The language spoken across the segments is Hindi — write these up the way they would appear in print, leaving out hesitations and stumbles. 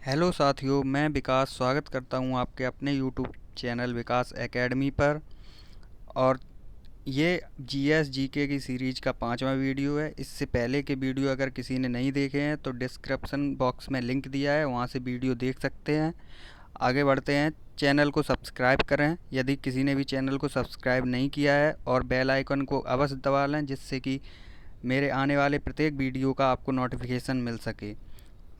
हेलो साथियों, मैं विकास स्वागत करता हूं आपके अपने यूट्यूब चैनल विकास एकेडमी पर। और ये जीएस जीके की सीरीज का 5वां वीडियो है। इससे पहले के वीडियो अगर किसी ने नहीं देखे हैं तो डिस्क्रिप्शन बॉक्स में लिंक दिया है, वहां से वीडियो देख सकते हैं। आगे बढ़ते हैं। चैनल को सब्सक्राइब करें यदि किसी ने भी चैनल को सब्सक्राइब नहीं किया है, और बेल आइकन को अवश्य दबा लें जिससे कि मेरे आने वाले प्रत्येक वीडियो का आपको नोटिफिकेशन मिल सके।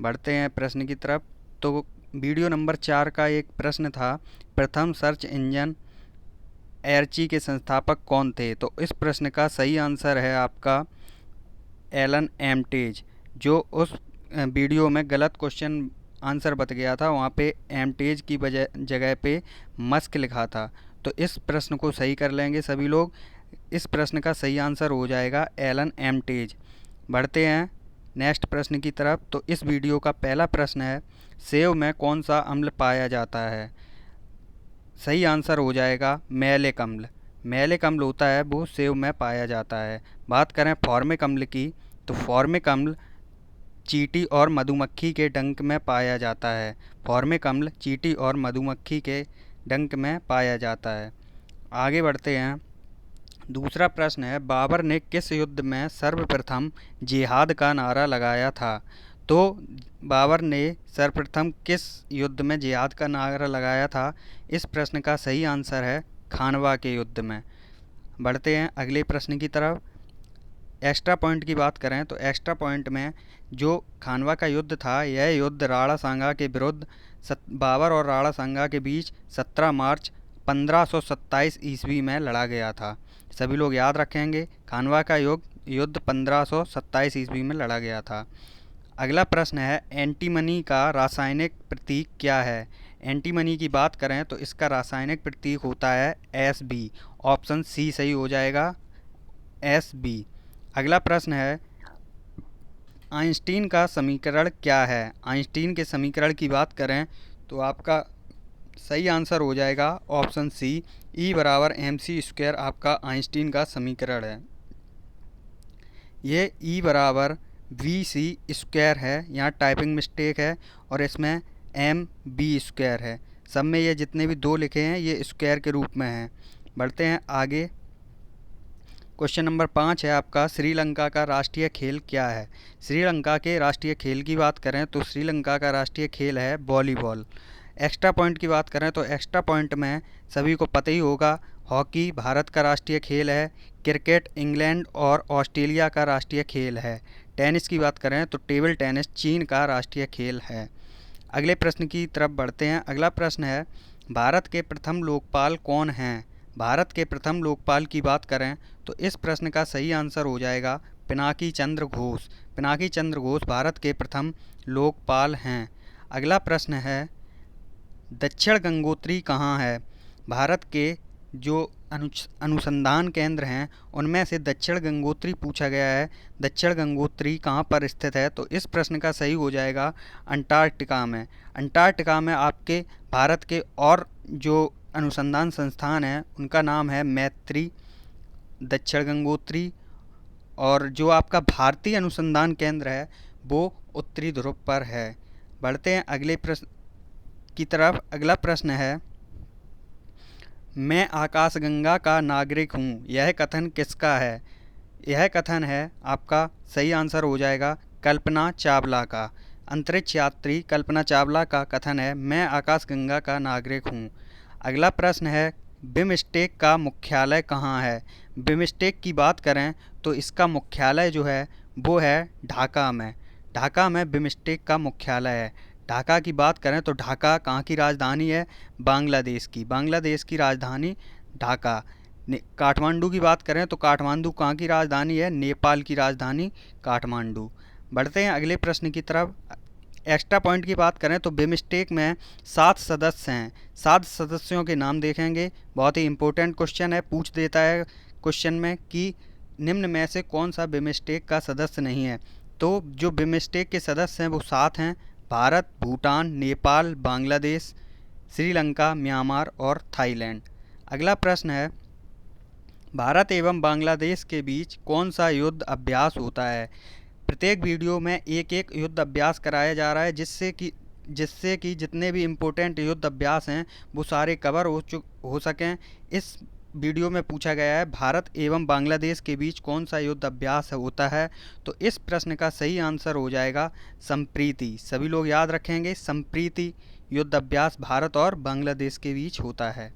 बढ़ते हैं प्रश्न की तरफ। तो वीडियो नंबर 4 का एक प्रश्न था, प्रथम सर्च इंजन एर्ची के संस्थापक कौन थे? तो इस प्रश्न का सही आंसर है आपका एलन एमटेज। जो उस वीडियो में गलत क्वेश्चन आंसर बत गया था, वहाँ पे एमटेज की जगह पे मस्क लिखा था। तो इस प्रश्न को सही कर लेंगे सभी लोग। इस प्रश्न का सही आंसर हो जाएगा एलन एमटेज। बढ़ते हैं नेक्स्ट प्रश्न की तरफ। तो इस वीडियो का पहला प्रश्न है, सेव में कौन सा अम्ल पाया जाता है? सही आंसर हो जाएगा मैलिक अम्ल। मैलिक अम्ल होता है वो सेव में पाया जाता है। बात करें फॉर्मिक अम्ल की, तो फॉर्मिक अम्ल चींटी और मधुमक्खी के डंक में पाया जाता है। फॉर्मिक अम्ल चींटी और मधुमक्खी के डंक में पाया जाता है। आगे बढ़ते हैं। दूसरा प्रश्न है, बाबर ने किस युद्ध में सर्वप्रथम जिहाद का नारा लगाया था? तो बाबर ने सर्वप्रथम किस युद्ध में जिहाद का नारा लगाया था? इस प्रश्न का सही आंसर है खानवा के युद्ध में। बढ़ते हैं अगले प्रश्न की तरफ। एक्स्ट्रा पॉइंट की बात करें तो एक्स्ट्रा पॉइंट में जो खानवा का युद्ध था, यह युद्ध राणा सांगा के विरुद्ध बाबर और राणा सांगा के बीच 17 मार्च 1527 ईस्वी में लड़ा गया था। सभी लोग याद रखेंगे, खानवा का युद्ध 1527 ईस्वी में लड़ा गया था। अगला प्रश्न है, एंटीमनी का रासायनिक प्रतीक क्या है? एंटीमनी की बात करें तो इसका रासायनिक प्रतीक होता है एस बी। ऑप्शन सी सही हो जाएगा, एस बी। अगला प्रश्न है, आइंस्टीन का समीकरण क्या है? आइंस्टीन के समीकरण की बात करें तो आपका सही आंसर हो जाएगा ऑप्शन सी, ई बराबर एम सी स्क्वायर आपका आइंस्टीन का समीकरण है। ये ई बराबर वी सी स्क्वायर है, यहाँ टाइपिंग मिस्टेक है, और इसमें एम बी स्क्वायर है। सब में ये जितने भी दो लिखे हैं ये स्क्वायर के रूप में हैं। बढ़ते हैं आगे। क्वेश्चन नंबर 5 है आपका, श्रीलंका का राष्ट्रीय खेल क्या है? श्रीलंका के राष्ट्रीय खेल की बात करें तो श्रीलंका का राष्ट्रीय खेल है वॉलीबॉल। एक्स्ट्रा पॉइंट की बात करें तो एक्स्ट्रा पॉइंट में सभी को पता ही होगा, हॉकी भारत का राष्ट्रीय खेल है, क्रिकेट इंग्लैंड और ऑस्ट्रेलिया का राष्ट्रीय खेल है, टेनिस की बात करें तो टेबल टेनिस चीन का राष्ट्रीय खेल है। अगले प्रश्न की तरफ बढ़ते हैं। अगला प्रश्न है, भारत के प्रथम लोकपाल कौन हैं? भारत के प्रथम लोकपाल की बात करें तो इस प्रश्न का सही आंसर हो जाएगा पिनाकी चंद्र घोष। पिनाकी चंद्र घोष भारत के प्रथम लोकपाल हैं। अगला प्रश्न है, दक्षिण गंगोत्री कहाँ है? भारत के जो अनुसंधान केंद्र हैं उनमें से दक्षिण गंगोत्री पूछा गया है। दक्षिण गंगोत्री कहाँ पर स्थित है? तो इस प्रश्न का सही हो जाएगा अंटार्कटिका में। अंटार्कटिका में आपके भारत के और जो अनुसंधान संस्थान है उनका नाम है मैत्री, दक्षिण गंगोत्री, और जो आपका भारतीय अनुसंधान केंद्र है वो उत्तरी ध्रुव पर है। बढ़ते हैं अगले प्रश्न की तरफ। अगला प्रश्न है, मैं आकाशगंगा का नागरिक हूँ, यह कथन किसका है? यह कथन है आपका सही आंसर हो जाएगा कल्पना चावला का। अंतरिक्ष यात्री कल्पना चावला का कथन है, मैं आकाशगंगा का नागरिक हूँ। अगला प्रश्न है, बिमस्टेक का मुख्यालय कहाँ है? बिमस्टेक की बात करें तो इसका मुख्यालय जो है वो है ढाका में। ढाका में बिमस्टेक का मुख्यालय है। ढाका की बात करें तो ढाका कहाँ की राजधानी है? बांग्लादेश की। बांग्लादेश की राजधानी ढाका। काठमांडू की बात करें तो काठमांडू कहाँ की राजधानी है? नेपाल की राजधानी काठमांडू। बढ़ते हैं अगले प्रश्न की तरफ। एक्स्ट्रा पॉइंट की बात करें तो बिमस्टेक में 7 सदस्य हैं। 7 सदस्यों के नाम देखेंगे। बहुत ही इंपॉर्टेंट क्वेश्चन है, पूछ देता है क्वेश्चन में कि निम्न में से कौन सा बिमस्टेक का सदस्य नहीं है। तो जो बिमस्टेक के सदस्य हैं वो 7 हैं, भारत, भूटान, नेपाल, बांग्लादेश, श्रीलंका, म्यांमार और थाईलैंड। अगला प्रश्न है, भारत एवं बांग्लादेश के बीच कौन सा युद्ध अभ्यास होता है? प्रत्येक वीडियो में एक एक युद्ध अभ्यास कराया जा रहा है जिससे कि जिससे कि जितने भी इम्पोर्टेंट युद्ध अभ्यास हैं वो सारे कवर हो सकें। इस वीडियो में पूछा गया है भारत एवं बांग्लादेश के बीच कौन सा युद्ध अभ्यास होता है, तो इस प्रश्न का सही आंसर हो जाएगा संप्रीति। सभी लोग याद रखेंगे, संप्रीति युद्ध अभ्यास भारत और बांग्लादेश के बीच होता है।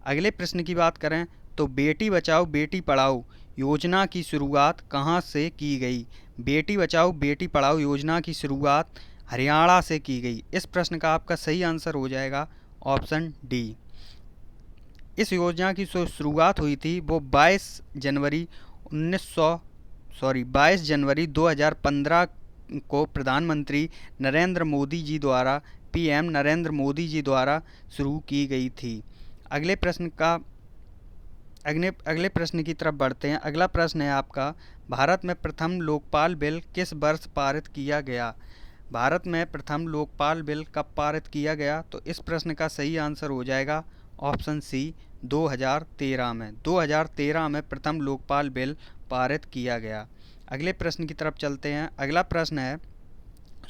अगले प्रश्न की बात करें तो बेटी बचाओ बेटी पढ़ाओ योजना की शुरुआत कहाँ से की गई। बेटी बचाओ बेटी पढ़ाओ योजना की शुरुआत हरियाणा से की गई। इस प्रश्न का आपका सही आंसर हो जाएगा ऑप्शन डी। इस योजना की जो शुरुआत हुई थी वो 22 जनवरी 2015 को प्रधानमंत्री नरेंद्र मोदी जी द्वारा, पीएम नरेंद्र मोदी जी द्वारा शुरू की गई थी। अगले प्रश्न की तरफ बढ़ते हैं। अगला प्रश्न है आपका, भारत में प्रथम लोकपाल बिल किस वर्ष पारित किया गया। भारत में प्रथम लोकपाल बिल कब पारित किया गया, तो इस प्रश्न का सही आंसर हो जाएगा ऑप्शन सी 2013 में। 2013 में प्रथम लोकपाल बिल पारित किया गया। अगले प्रश्न की तरफ चलते हैं। अगला प्रश्न है,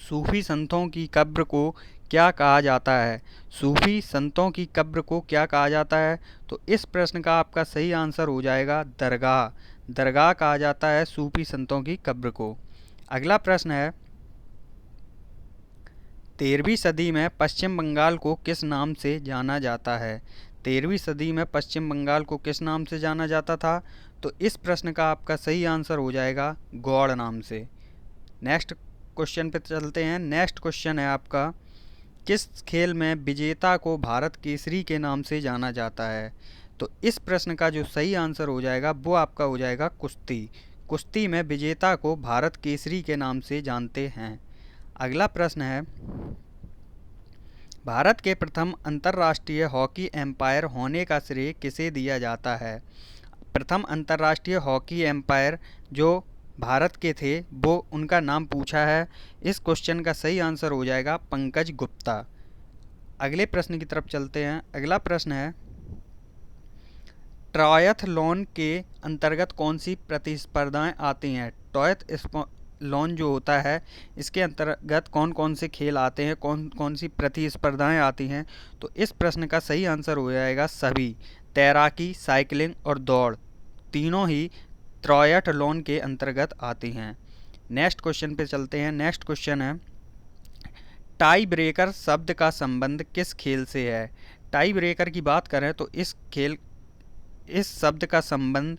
सूफी संतों की कब्र को क्या कहा जाता है। सूफी संतों की कब्र को क्या कहा जाता है, तो इस प्रश्न का आपका सही आंसर हो जाएगा दरगाह। दरगाह कहा जाता है सूफी संतों की कब्र को। अगला प्रश्न है, 13वीं सदी में पश्चिम बंगाल को किस नाम से जाना जाता है। 13वीं सदी में पश्चिम बंगाल को किस नाम से जाना जाता था, तो इस प्रश्न का आपका सही आंसर हो जाएगा गौड़ नाम से। नेक्स्ट क्वेश्चन पे चलते हैं। नेक्स्ट क्वेश्चन है आपका, किस खेल में विजेता को भारत केसरी के नाम से जाना जाता है, तो इस प्रश्न का जो सही आंसर हो जाएगा वो आपका हो जाएगा कुश्ती। कुश्ती में विजेता को भारत केसरी के नाम से जानते हैं। अगला प्रश्न है, भारत के प्रथम अंतर्राष्ट्रीय हॉकी एम्पायर होने का श्रेय किसे दिया जाता है। प्रथम अंतर्राष्ट्रीय हॉकी एम्पायर जो भारत के थे वो उनका नाम पूछा है। इस क्वेश्चन का सही आंसर हो जाएगा पंकज गुप्ता। अगले प्रश्न की तरफ चलते हैं। अगला प्रश्न है, ट्रायथलॉन के अंतर्गत कौन सी प्रतिस्पर्धाएं आती हैं। ट्रायथलॉन जो होता है इसके अंतर्गत कौन कौन से खेल आते हैं, कौन कौन सी प्रतिस्पर्धाएं आती हैं, तो इस प्रश्न का सही आंसर हो जाएगा सभी। तैराकी, साइकिलिंग और दौड़ तीनों ही ट्रायथलॉन के अंतर्गत आती हैं। नेक्स्ट क्वेश्चन पे चलते हैं। नेक्स्ट क्वेश्चन है, टाई ब्रेकर शब्द का संबंध किस खेल से है। टाई ब्रेकर की बात करें तो इस शब्द का संबंध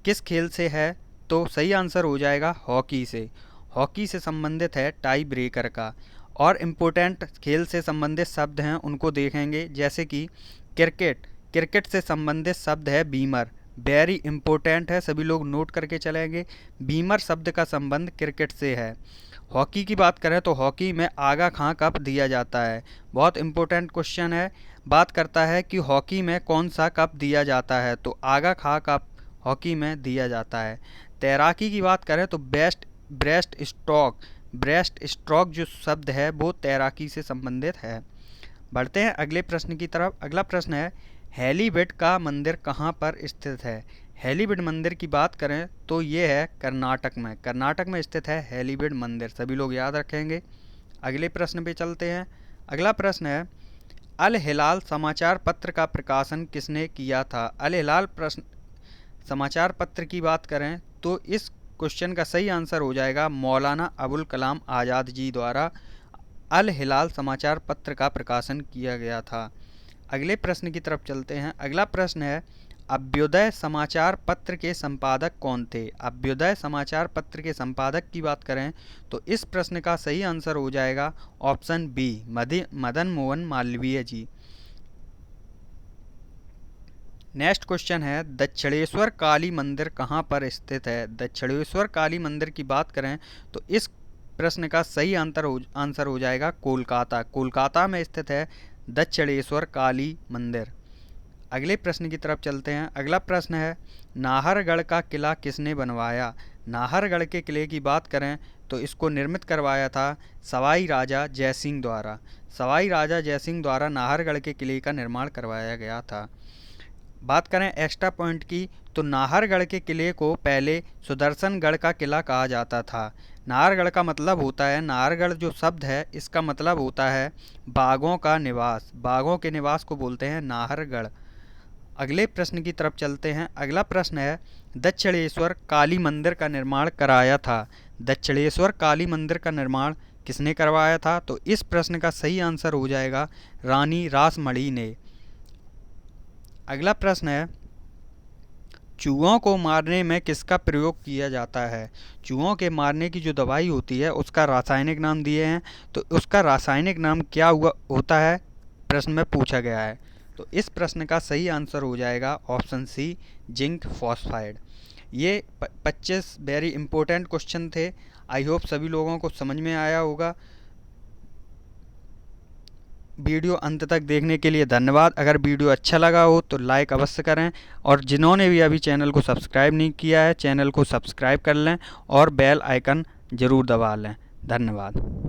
किस खेल से है, तो सही आंसर हो जाएगा हॉकी से। हॉकी से संबंधित है टाई ब्रेकर का। और इम्पोर्टेंट खेल से संबंधित शब्द हैं उनको देखेंगे, जैसे कि क्रिकेट। क्रिकेट से संबंधित शब्द है बीमर। वेरी इंपॉर्टेंट है, सभी लोग नोट करके चलेंगे। बीमर शब्द का संबंध क्रिकेट से है। हॉकी की बात करें तो हॉकी में आगा खां कप दिया जाता है। बहुत इंपॉर्टेंट क्वेश्चन है, बात करता है कि हॉकी में कौन सा कप दिया जाता है, तो आगा खां कप हॉकी में दिया जाता है। तैराकी की बात करें तो ब्रेस्ट स्ट्रोक जो शब्द है वो तैराकी से संबंधित है। बढ़ते हैं अगले प्रश्न की तरफ। अगला प्रश्न है, हेलीबेड का मंदिर कहाँ पर स्थित है। हेलीबेड मंदिर की बात करें तो ये है कर्नाटक में। कर्नाटक में स्थित है हेलीबेड मंदिर, सभी लोग याद रखेंगे। अगले प्रश्न पे चलते हैं। अगला प्रश्न है, अल हिलाल समाचार पत्र का प्रकाशन किसने किया था। अल हिलाल समाचार पत्र की बात करें तो इस क्वेश्चन का सही आंसर हो जाएगा मौलाना अबुल कलाम आज़ाद जी द्वारा अल हिलाल समाचार पत्र का प्रकाशन किया गया था। अगले प्रश्न की तरफ चलते हैं। अगला प्रश्न है, अभ्युदय समाचार पत्र के संपादक कौन थे। अभ्युदय समाचार पत्र के संपादक की बात करें तो इस प्रश्न का सही आंसर हो जाएगा ऑप्शन बी, मदन मोहन मालवीय जी। नेक्स्ट क्वेश्चन है, दक्षिणेश्वर काली मंदिर कहाँ पर स्थित है। दक्षिणेश्वर काली मंदिर की बात करें तो इस प्रश्न का सही आंसर हो जाएगा कोलकाता। कोलकाता में स्थित है दक्षिणेश्वर काली मंदिर। अगले प्रश्न की तरफ चलते हैं। अगला प्रश्न है, नाहरगढ़ का किला किसने बनवाया। नाहरगढ़ के किले की बात करें तो इसको निर्मित करवाया था सवाई राजा जयसिंह द्वारा। सवाई राजा जयसिंह द्वारा नाहरगढ़ के किले का निर्माण करवाया गया था। बात करें एक्स्ट्रा पॉइंट की तो नाहरगढ़ के किले को पहले सुदर्शनगढ़ का किला कहा जाता था। नाहरगढ़ का मतलब होता है, नाहरगढ़ जो शब्द है इसका मतलब होता है बाघों का निवास। बाघों के निवास को बोलते हैं नाहरगढ़। अगले प्रश्न की तरफ चलते हैं। अगला प्रश्न है, दक्षिणेश्वर काली मंदिर का निर्माण कराया था। दक्षिणेश्वर काली मंदिर का निर्माण किसने करवाया था? तो इस प्रश्न का सही आंसर हो जाएगा रानी रासमणी ने। अगला प्रश्न है, चूहों को मारने में किसका प्रयोग किया जाता है? चूहों के मारने की जो दवाई होती है उसका रासायनिक नाम दिए हैं, तो उसका रासायनिक नाम क्या होता है प्रश्न में पूछा गया है। तो इस प्रश्न का सही आंसर हो जाएगा ऑप्शन सी, जिंक फॉस्फाइड। ये 25 वेरी इंपॉर्टेंट क्वेश्चन थे। आई होप सभी लोगों को समझ में आया होगा। वीडियो अंत तक देखने के लिए धन्यवाद। अगर वीडियो अच्छा लगा हो तो लाइक अवश्य करें, और जिन्होंने भी अभी चैनल को सब्सक्राइब नहीं किया है चैनल को सब्सक्राइब कर लें और बेल आइकन ज़रूर दबा लें। धन्यवाद।